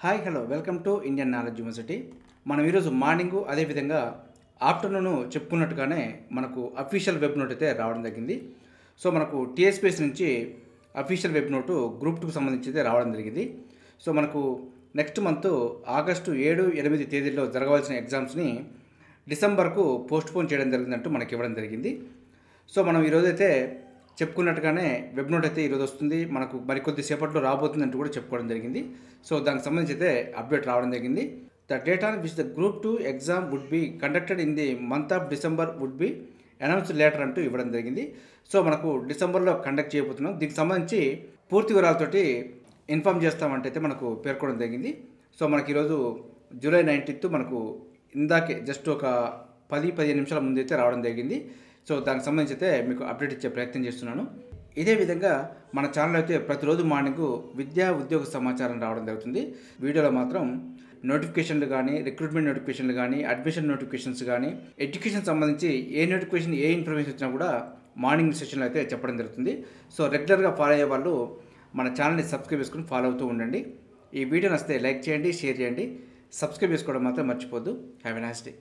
Hi hello welcome to Indian knowledge university. మనం ఈరోజు morning అదేవిధంగా ఆఫ్టర్నూన్ చెప్పుకున్నట్టుగానే మనకు అఫీషియల్ వెబ్ నోట్ అయితే రావడం జరిగింది. సో మనకు టీఎస్పీఎస్ నుంచి అఫీషియల్ వెబ్ నోటు గ్రూప్ 2కు సంబంధించి అయితే రావడం జరిగింది. సో మనకు నెక్స్ట్ మంత్ ఆగస్టు 7, 8 తేదీల్లో జరగవలసిన ఎగ్జామ్స్ని డిసెంబర్కు పోస్ట్పోన్ చేయడం జరిగిందంటూ మనకి ఇవ్వడం జరిగింది. సో మనం ఈరోజైతే చెప్పుకున్నట్టుగానే వెబ్ నోట్ అయితే ఈరోజు వస్తుంది, మనకు మరికొద్ది సేపట్లో రాబోతుందంటూ కూడా చెప్పుకోవడం జరిగింది. సో దానికి సంబంధించి అయితే అప్డేట్ రావడం జరిగింది. The date on which the group 2 exam would be conducted in the month of December would be announced later అంటూ ఇవ్వడం జరిగింది. సో మనకు డిసెంబర్లో కండక్ట్ చేయబోతున్నాం. దీనికి సంబంధించి పూర్తి వివరాలతోటి ఇన్ఫామ్ చేస్తామంటే అయితే మనకు పేర్కొనడం జరిగింది. సో మనకి ఈరోజు జూలై 19th మనకు ఇందాకే జస్ట్ ఒక 10-15 నిమిషాల ముందు అయితే రావడం జరిగింది. సో దానికి సంబంధించి అయితే మీకు అప్డేట్ ఇచ్చే ప్రయత్నం చేస్తున్నాను. ఇదే విధంగా మన ఛానల్ అయితే ప్రతిరోజు మార్నింగ్ విద్యా ఉద్యోగ సమాచారం రావడం జరుగుతుంది. వీడియోలో మాత్రం నోటిఫికేషన్లు కానీ, రిక్రూట్మెంట్ నోటిఫికేషన్లు కానీ, అడ్మిషన్ నోటిఫికేషన్స్ కానీ, ఎడ్యుకేషన్ సంబంధించి ఏ నోటిఫికేషన్ ఏ ఇన్ఫర్మేషన్ వచ్చినా కూడా మార్నింగ్ సెషన్లో అయితే చెప్పడం జరుగుతుంది. సో రెగ్యులర్గా ఫాలో అయ్యే వాళ్ళు మన ఛానల్ని సబ్స్క్రైబ్ చేసుకుని ఫాలో అవుతూ ఉండండి. ఈ వీడియో నచ్చితే లైక్ చేయండి, షేర్ చేయండి, సబ్స్క్రైబ్ చేసుకోవడం మాత్రం మర్చిపోద్దు. Have a nice day.